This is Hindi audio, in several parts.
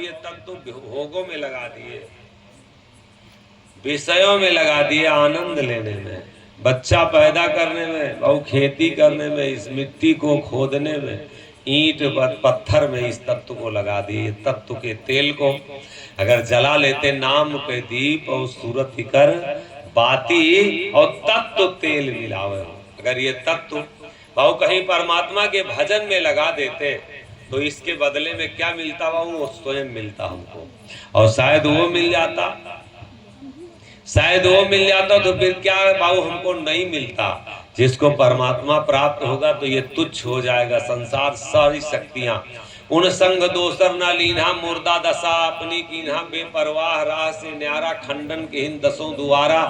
ये तत्व भोगों में लगा दिए, विषयों में लगा दिए, आनंद लेने में, बच्चा पैदा करने में, बहु खेती करने में, इस मिट्टी को खोदने में, ईंट पत्थर में इस तत्व को लगा दिए। तत्व के तेल को अगर जला लेते, नाम के दीप और सूरत कर बाती और तत्व तेल मिलावे, अगर ये तत्व बहु कहीं परमात्मा के भजन में लगा देते तो इसके बदले में क्या मिलता हुआ, वो स्वयं मिलता हमको। और शायद वो मिल जाता, शायद वो मिल जाता तो फिर क्या बाबू हमको नहीं मिलता। जिसको परमात्मा प्राप्त होगा तो ये तुच्छ हो जाएगा। संसार सारी शक्तियां उन संग दोसर न लीन्हा, मुर्दा दशा अपनी कीन्हा, बेपरवाह राह से न्यारा, खंडन के हिंद दसों दुआरा,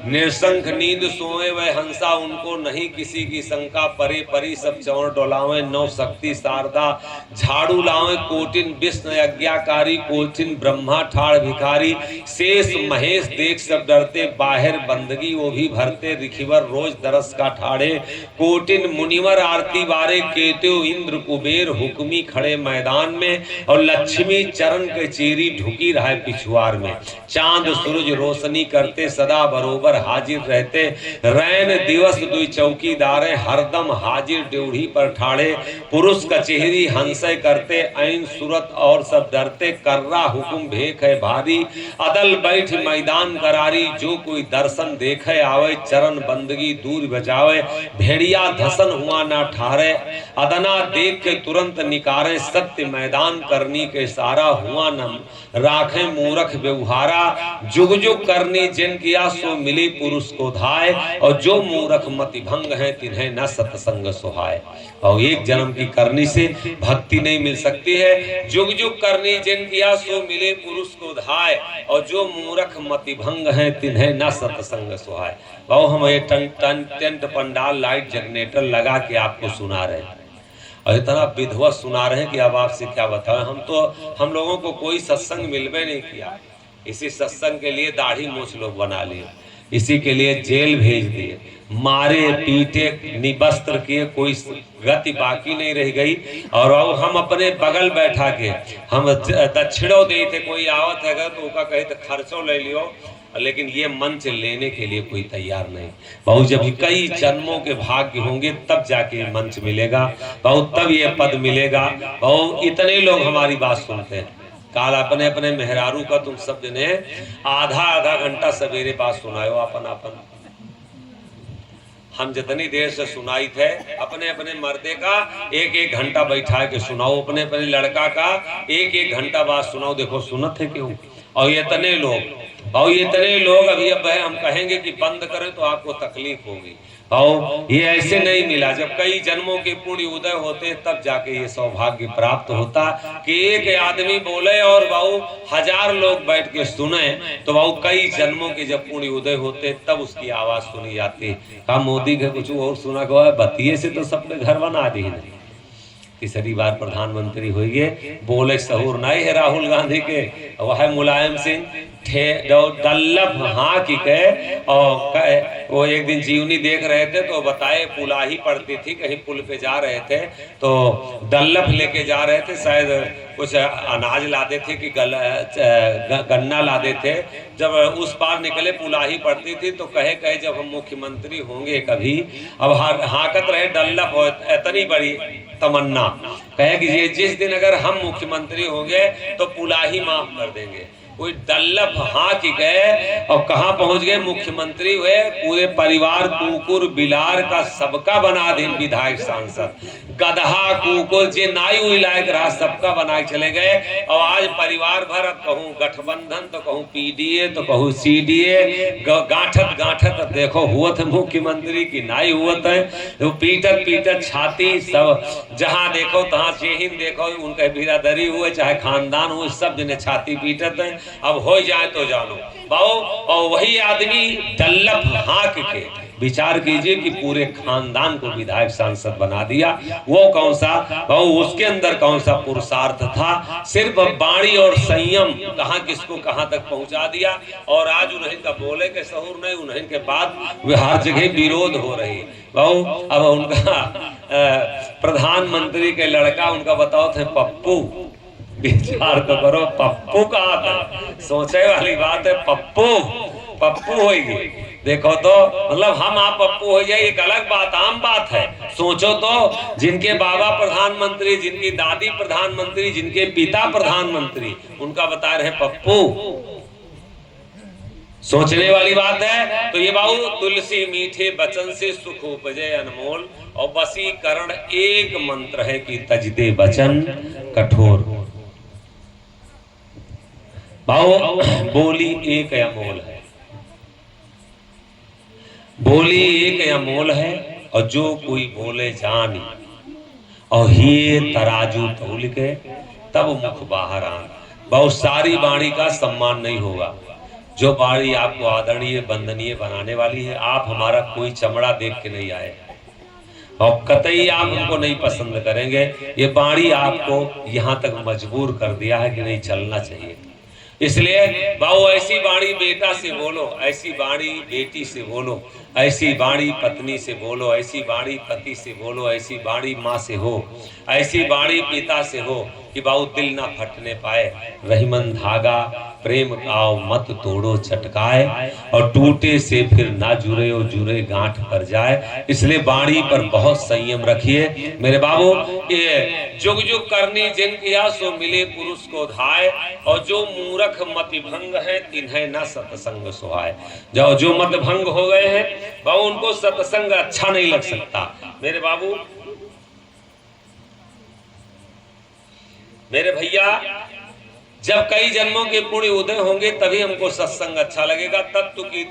निरसंख नींद सोए वह हंसा, उनको नहीं किसी की शंका, परे परी सब चौर डोलावे, नौ शक्ति शारदा झाड़ू लावे, कोटिन विष्णु यज्ञाकारी, कोटिन ब्रह्मा ठाड़ भिखारी, शेष महेश देख सब डरते, बाहर बंदगी वो भी भरते, रिखिवर रोज दरस का ठाड़े, कोटिन मुनिवर आरती बारे, केतु इंद्र कुबेर हुक्मी खड़े मैदान में, और लक्ष्मी चरण के चेरी ढुकी रहा पिछुआर में, चांद सूरज रोशनी करते, सदा बरोबर हाजिर रहते, रैन दिवस दुई चौकीदारे, हरदम हाजिर ड्योढ़ी पर ठाड़े, पुरुष कचहरी हंसे करते, ऐन सूरत और सब डरते, कर्रा हुकुम भेख है भारी, अदल बैठ मैदान करारी, जो कोई दर्शन देखे आवे, चरण बंदगी दूर बजावे, भेड़िया धसन हुआ ना ठारे, अदना देख के तुरंत निकारे, सत्य मैदान करनी के सारा हुआ न राखे मूर्ख व्यवहारा, जुग जुग करनी जिन किया सो मिली पुरुष को धाय, और जो मूर्ख मति भंग है तिन्हें न सत्संग सुहाय। और एक जन्म की करनी से भक्ति नहीं मिल सकती है। जुग जुग करनी जिन किया सो मिले पुरुष को धाय, और जो मूर्ख मति भंग है तिन्हें न सत्संग सुहाय। बहु हम ये टेंट पंडाल लाइट जनरेटर लगा के आपको सुना रहे हैं और इतना विधवत सुना रहे हैं कि अब आपसे क्या बताएं। हम लोगों को कोई सत्संग मिलवे नहीं किया। इसी सत्संग के लिए दाढ़ी मूछ लोग बना लिए, इसी के लिए जेल भेज दिए, मारे पीटे निवस्त्र किए, कोई गति बाकी नहीं रह गई। और हम अपने बगल बैठा के हम दक्षिणों दे थे, कोई आवत है तो उसका कहे तो खर्चों ले लियो, लेकिन ये मंच लेने के लिए कोई तैयार नहीं। बहु जब कई जन्मों के भाग्य होंगे तब जाके मंच मिलेगा, बहु तब ये पद मिलेगा। बहु इतने लोग हमारी बात सुनते हैं। काल अपने अपने मेहरारू का तुम सब जने आधा आधा घंटा सवेरे बात सुनायो अपन। हम जितनी देर से सुनाई थे अपने अपने मर्दे का एक एक घंटा बैठा के सुनाओ, अपने अपने लड़का का एक एक घंटा बात सुनाओ। देखो सुनत है क्यों। और ये इतने लोग अभी अब हम कहेंगे कि बंद करें तो आपको तकलीफ होगी। और ये ऐसे नहीं मिला। जब कई जन्मों के पुण्य उदय होते तब जाके ये सौभाग्य प्राप्त होता कि एक आदमी बोले और बहु हजार लोग बैठ के सुने, तो बहु कई जन्मों के जब पुण्य उदय होते तब उसकी आवाज सुनी जाती। कहा मोदी के कुछ और सुना गया, बतिये से तो सबने घर बना दी नहीं। तीसरी बार प्रधानमंत्री हुई, बोले सहूर नहीं है राहुल गांधी के, वह मुलायम सिंह डल्लभ हाँ की कहे। और वो एक दिन जीवनी देख रहे थे तो बताए पुलाही पड़ती थी, कहीं पुल पे जा रहे थे तो डल्लभ लेके जा रहे थे, शायद कुछ अनाज लादे थे कि गन्ना लादे थे। जब उस पार निकले पुलाही पड़ती थी तो कहे जब हम मुख्यमंत्री होंगे कभी, अब हाकत रहे डल्लभ हो, इतनी बड़ी तमन्ना कहे कि ये जिस दिन अगर हम मुख्यमंत्री होंगे तो पुलाही माफ कर देंगे। कोई डल्लभ हाँ की गए और कहाँ पहुंच गए, मुख्यमंत्री हुए, पूरे परिवार कुकुर बिलार का सबका बना दे विधायक सांसद, गधा कुकुर जे नायु इलायक रहा सबका बना के चले गए। और आज परिवार भर, अब कहूँ गठबंधन तो कहूँ पीडीए तो कहूँ सीडीए, गांठत देखो हुआ थे मुख्यमंत्री की नाई हुआ थे, तो पीटत छाती सब जहाँ देखो तहाँ चेहिन देखो उनके बिरादरी हुए चाहे खानदान हुए सब जने छाती पीटत है। अब हो जाए तो जानो बाओ। और वही आदमी डल्लभ हाँक के विचार कीजिए कि पूरे खानदान को विधायक सांसद बना दिया। वो कौन सा बाओ, उसके अंदर कौन सा पुरुषार्थ था, सिर्फ वाणी और संयम कहाँ किसको कहाँ तक पहुंचा दिया। और आज उन्हें का बोले के सहूर नहीं, उन्हें के बाद वे हर जगह विरोध हो रही बाओ। अब उनका प्रधानमंत्री के लड़का उनका बताओ थे पप्पू, विचार तो करो, पप्पू कहा था, सोचे वाली बात है। पप्पू पप्पू होगी, देखो तो मतलब हम आप पप्पू हो जाए एक अलग बात, आम बात है। सोचो तो जिनके बाबा प्रधानमंत्री, जिनकी दादी प्रधानमंत्री, जिनके पिता प्रधानमंत्री, उनका बता रहे पप्पू, सोचने वाली बात है। तो ये बाबू तुलसी मीठे बचन से सुख उपजे अनमोल, और वशीकरण एक मंत्र है कि तजदे बचन कठोर। बाबू बोली एक अमोल है, बोली एक अमोल है, और जो कोई बोले जानी, और ये तराजू तौल के तब मुख बाहर आन। बहुत सारी वाणी का सम्मान नहीं होगा। जो वाणी आपको आदरणीय वंदनीय बनाने वाली है, आप हमारा कोई चमड़ा देख के नहीं आए और कतई आप उनको नहीं पसंद करेंगे। ये वाणी आपको यहाँ तक मजबूर कर दिया है कि नहीं चलना चाहिए। इसलिए बाबू ऐसी वाणी बेटा से बोलो, ऐसी वाणी बेटी से बोलो, ऐसी वाणी पत्नी से बोलो, ऐसी वाणी पति से बोलो, ऐसी वाणी माँ से हो, ऐसी वाणी पिता से हो कि बाबू दिल ना फटने पाए। रहीमन धागा प्रेम काओ मत तोड़ो चटकाए, और टूटे से फिर ना जुड़े और जुड़े गांठ पर जाए। इसलिए वाणी पर बहुत संयम रखिए मेरे बाबू। ये जुग जुग करनी जिन किया सो मिले पुरुष को धाय, और जो मूर्ख मति भंग है तिन्हें न सत्संग सुहाय। जो मत भंग हो गए हैं बाबू, उनको सत्संग अच्छा नहीं लग सकता मेरे बाबू। मेरे भैया, जब कई जन्मों के पुण्य उदय होंगे तभी हमको सत्संग अच्छा लगेगा। तत्व के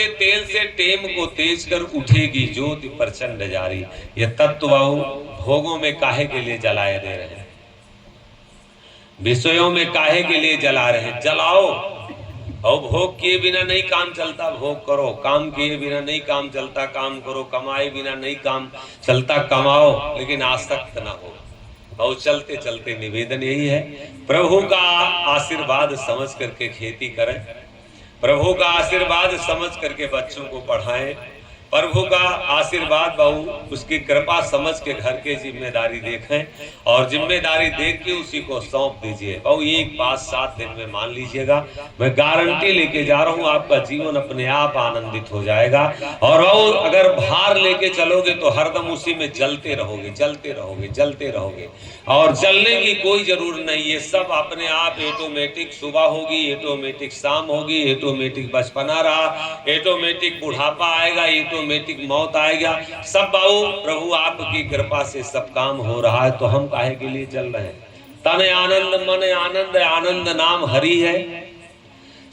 तेल से टेम को तेज कर उठेगी ज्योति प्रचंड जारी। ये तत्व भोगों में काहे के लिए जलाए दे रहे हैं, विषयों में काहे के लिए जला रहे हैं। जलाओ, और भोग किए बिना नहीं काम चलता, भोग करो। काम किए बिना नहीं काम चलता, काम करो। कमाए बिना नहीं काम चलता, कमाओ, लेकिन आसक्त ना हो। और चलते चलते निवेदन यही है, प्रभु का आशीर्वाद समझ करके खेती करें, प्रभु का आशीर्वाद समझ करके बच्चों को पढ़ाएं, प्रभु का आशीर्वाद बाबू उसकी कृपा समझ के घर के जिम्मेदारी देखें, और जिम्मेदारी देख के उसी को सौंप दीजिए। बाबू एक बात 7 दिन में मान लीजिएगा, मैं गारंटी लेके जा रहा हूँ, आपका जीवन अपने आप आनंदित हो जाएगा। और बाबू अगर भार लेके चलोगे तो हरदम उसी में जलते रहोगे, जलते रहोगे, जलते रहोगे, और जलने की कोई जरूरत नहीं। ये सब अपने आप ऑटोमेटिक सुबह होगी, ऑटोमेटिक शाम होगी, ऑटोमेटिक बचपना रहा, ऑटोमेटिक बुढ़ापा आएगा, ऑटोमेटिक मौत आएगा। सब बाबू प्रभु आपकी कृपा से सब काम हो रहा है, तो हम काहे के लिए चल रहे हैं। तन आनंद मन आनंद, आनंद नाम हरि है।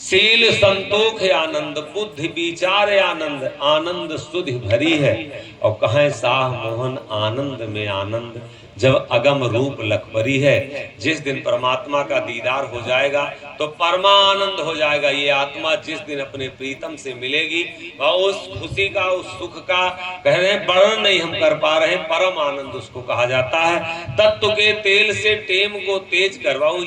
शील संतोख आनंद, बुद्धि विचार आनंद, आनंद सुधि भरी है। और कहें साह मोहन आनंद में आनंद, जब अगम रूप लखपरी है। जिस दिन परमात्मा का दीदार हो जाएगा तो परमानंद हो जाएगा। ये आत्मा जिस दिन अपने प्रीतम से मिलेगी, वह उस खुशी का, उस सुख का कह रहे हैं वर्णन नहीं हम कर पा रहे हैं, परम आनंद उसको कहा जाता है। तत्व के तेल से टेम को तेज करवाओ।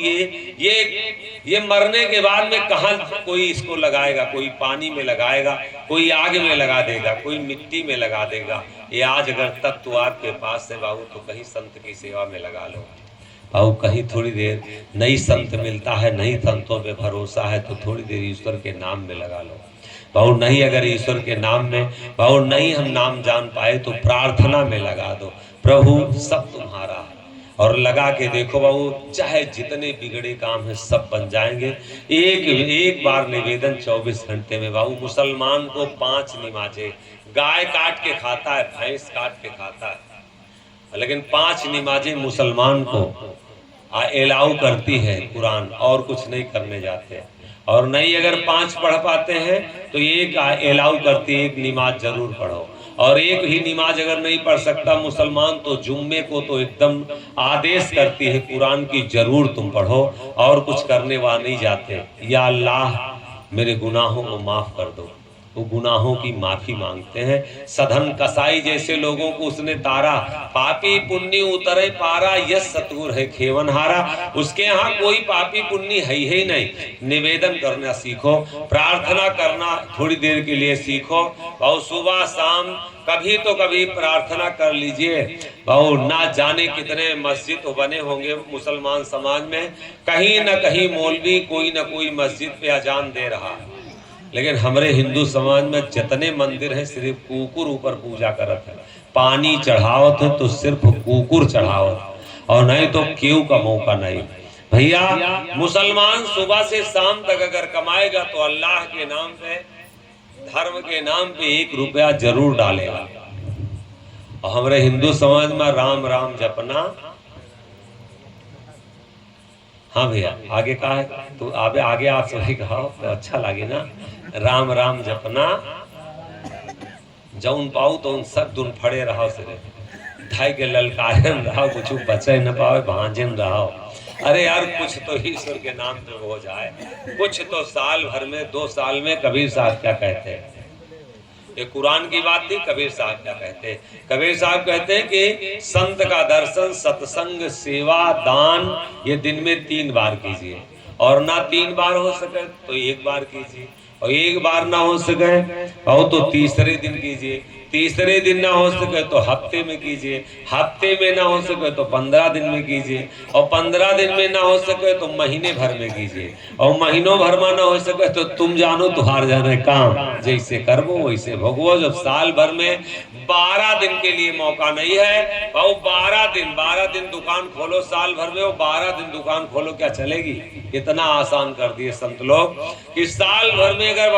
ये मरने के बाद में कहाँ कोई इसको लगाएगा, कोई पानी में लगाएगा, कोई आग में लगा देगा, कोई मिट्टी में लगा देगा। ये आज अगर तत्व आपके पास है बाबू, तो कहीं संत की सेवा में लगा लो बाबू। कहीं थोड़ी देर नई संत मिलता है, नई संतों पे भरोसा है, तो थोड़ी देर ईश्वर के नाम में लगा लो बाबू। नहीं अगर ईश्वर के नाम में बाबू नहीं हम नाम जान पाए, तो प्रार्थना में लगा दो, प्रभु सब तुम्हारा है। और लगा के देखो बाबू, चाहे जितने बिगड़े काम है सब बन जाएंगे। एक बार निवेदन 24 घंटे में बाबू, मुसलमान को 5 नमाजें, गाय काट के खाता है, भैंस काट के खाता है, लेकिन 5 नमाजें मुसलमान को एलाउ करती है कुरान, और कुछ नहीं करने जाते। और नहीं अगर 5 पढ़ पाते हैं तो एक एलाउ करती है, एक नमाज जरूर पढ़ो। और एक ही नमाज अगर नहीं पढ़ सकता मुसलमान, तो जुम्मे को तो एकदम आदेश करती है कुरान की जरूर तुम पढ़ो, और कुछ करने वहाँ नहीं जाते। या अल्लाह मेरे गुनाहों को माफ कर दो, वो गुनाहों की माफी मांगते हैं। सधन कसाई जैसे लोगों को उसने तारा, पापी पुण्य उतरे पारा, यस सतुर है खेवन हारा। उसके यहाँ कोई पापी पुण्य है ही नहीं। निवेदन करना सीखो, प्रार्थना करना थोड़ी देर के लिए सीखो, और सुबह शाम कभी तो कभी प्रार्थना कर लीजिए। और ना जाने कितने मस्जिद तो बने होंगे मुसलमान समाज में, कहीं ना कहीं मौलवी कोई ना कोई मस्जिद पे अजान दे रहा है, लेकिन हमारे हिंदू समाज में जितने मंदिर हैं सिर्फ कुकुर ऊपर पूजा करत है। पानी चढ़ावत है तो सिर्फ कुकुर चढ़ावत, और नहीं तो क्यों का मौका नहीं। भैया मुसलमान सुबह से शाम तक अगर कमाएगा तो अल्लाह के नाम पे, धर्म के नाम पे 1 रुपया जरूर डालेगा। और हमारे हिंदू समाज में राम राम जपना, हाँ भैया आगे कहा है तो आगे आप सभी कहा तो अच्छा लगे ना। राम राम जपना, जौन पाऊ तो उन सब दुन फड़े रहो सिरे, ढाई के ललकारे रहो, कुछ बचे न पावे भांजे रहो। अरे यार कुछ तो ईश्वर के नाम पे हो जाए, कुछ तो साल भर में 2 साल में। कबीर साहब क्या कहते हैं, ये कुरान की बात थी। कबीर साहब क्या कहते हैं, कबीर साहब कहते हैं कि संत का दर्शन, सत्संग, सेवा, दान ये दिन में 3 बार कीजिए, और ना 3 बार हो सके तो 1 बार कीजिए, और 1 बार ना हो सके और तो तीसरे दिन कीजिए, तीसरे दिन ना हो सके तो हफ्ते में कीजिए, हफ्ते में ना हो सके तो 15 दिन में कीजिए, और 15 दिन में ना हो सके तो महीने भर में कीजिए, और महीनों भर में ना हो सके तो तुम जानो तुहार जाने काम, जैसे करबो वैसे भोगवो। जब साल भर में 12 दिन के लिए मौका नहीं है, वो 12 दिन दुकान खोलो साल भर में, वो 12 दिन दुकान खोलो, क्या चलेगी? इतना आसान कर दिए संत लोग कि साल भर में अगर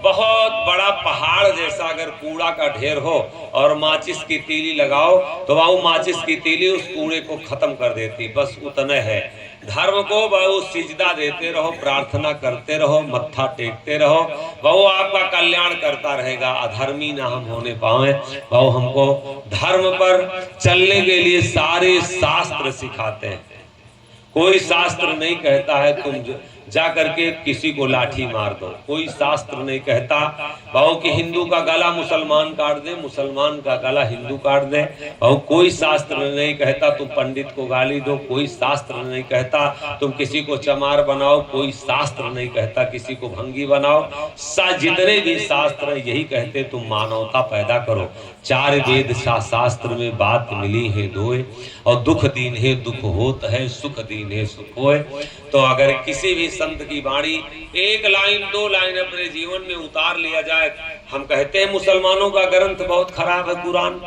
बहुत बड़ा पहाड़ जैसा अगर कूड़ा का ढेर हो और माचिस की तीली लगाओ तो वो माचिस की तीली उस कूड़े को खत्म कर देती, बस उतना है। धर्म को बहु सिजदा देते रहो, प्रार्थना करते रहो, मत्था टेकते रहो, वो आपका कल्याण करता रहेगा। अधर्मी ना हम होने पाए, वो हमको धर्म पर चलने के लिए सारे शास्त्र सिखाते हैं। कोई शास्त्र नहीं कहता है तुम जा करके किसी को लाठी मार दो, कोई शास्त्र नहीं कहता भाव कि हिंदू का गला मुसलमान काट दे, मुसलमान का गला हिंदू काट दे। भाव कोई शास्त्र नहीं कहता तुम पंडित को गाली दो, कोई शास्त्र नहीं कहता तुम किसी को चमार बनाओ, कोई शास्त्र नहीं कहता किसी को भंगी बनाओ। जितने भी शास्त्र यही कहते तुम मानवता पैदा करो। 4 वेद शास्त्र में बात मिली है दोए, और दुख दीन है दुख होत है, सुख दीन है सुख होए। तो अगर किसी भी संत की वाणी 1 लाइन 2 लाइन अपने जीवन में उतार लिया जाए, हम कहते हैं मुसलमानों का ग्रंथ बहुत खराब है कुरान,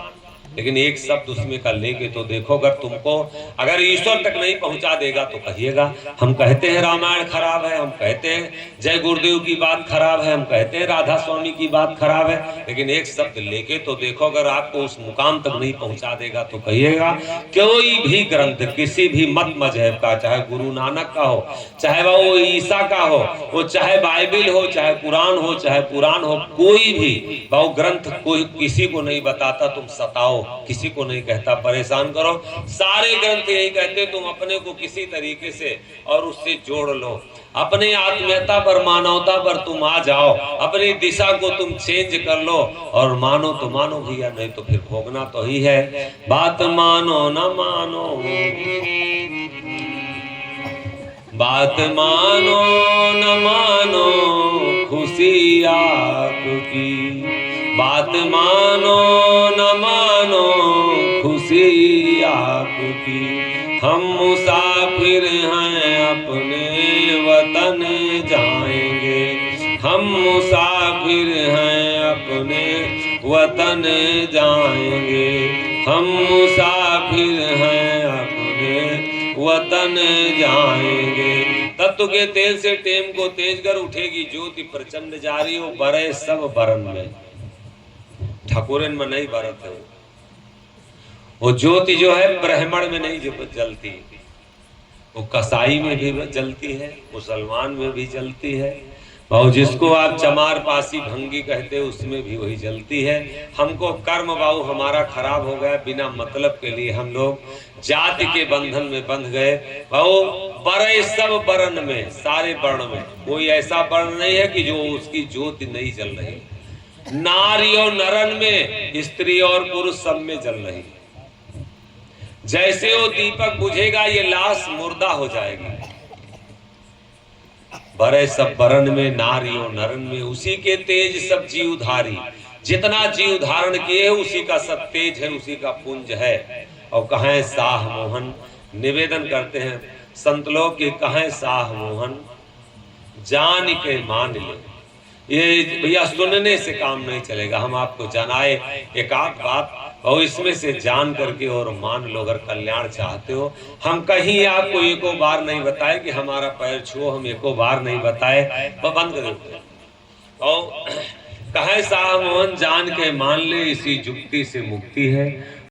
लेकिन एक शब्द उसमें का लेके तो देखो, अगर तुमको अगर ईश्वर तक नहीं पहुंचा देगा तो कहिएगा। हम कहते हैं रामायण खराब है, हम कहते हैं जय गुरुदेव की बात खराब है, हम कहते हैं राधा स्वामी की बात खराब है, लेकिन एक शब्द लेके तो देखो, अगर आपको उस मुकाम तक नहीं पहुंचा देगा तो कहिएगा। कोई भी ग्रंथ किसी भी मत मजहब का, चाहे गुरु नानक का हो, चाहे वो ईसा का हो, वो चाहे बाइबिल हो, चाहे कुरान हो, चाहे पुराण हो, कोई भी वो ग्रंथ कोई किसी को नहीं बताता तुम सताओ, किसी को नहीं कहता परेशान करो। सारे ग्रंथ यही कहते तुम अपने को किसी तरीके से और उससे जोड़ लो, अपने आत्मीयता पर, मानवता पर तुम आ जाओ, अपनी दिशा को तुम चेंज कर लो, और मानो तो मानो भैया, नहीं तो फिर भोगना तो ही है। बात मानो न मानो, बात मानो न मानो, खुशी आपकी, बात मानो न मानो, खुशी आपकी। हम मुसाफिर हैं अपने वतन जाएंगे, हम मुसाफिर हैं अपने वतन जाएंगे, हम मुसाफिर हैं अपने वतन जाएंगे। तत्व के तेल से टेम को तेज कर उठेगी ज्योति प्रचंड जारी हो, बरे सब बरन में, ठकुरन में नहीं बरत है। वो ज्योति जो है ब्राह्मण में नहीं जलती, वो कसाई में भी जलती है, मुसलमान में भी जलती है, और जिसको आप चमार पासी भंगी कहते हो उसमें भी वही जलती है। हमको कर्म बाहु हमारा खराब हो गया, बिना मतलब के लिए हम लोग जाति के बंधन में बंध गए। वो बड़े सब वर्ण में, सारे वर्ण में कोई ऐसा वर्ण नहीं है कि जो उसकी ज्योति नहीं जल रही। नारी और नरन में, स्त्री और पुरुष सब में जल रही। जैसे वो दीपक बुझेगा ये लाश मुर्दा हो जाएगी। बड़े सब बरन में, नारी और नरन में, उसी के तेज सब जीव धारी। जितना जीव धारण किए उसी का सब तेज है, उसी का पुंज है। और कहें साह मोहन, निवेदन करते हैं संत लोग कि कहें साह मोहन जान के मान ले। ये भैया सुनने से काम नहीं चलेगा, हम आपको जनाए एक आध बात और इसमें से जान करके और मान लो। अगर कल्याण चाहते हो, हम कहीं आपको एको बार नहीं बताए कि हमारा पैर छुओ, हम एको बार नहीं बताए, बंद कर देते। और कहे साह मोहन जान के मान ले, इसी जुक्ति से मुक्ति है।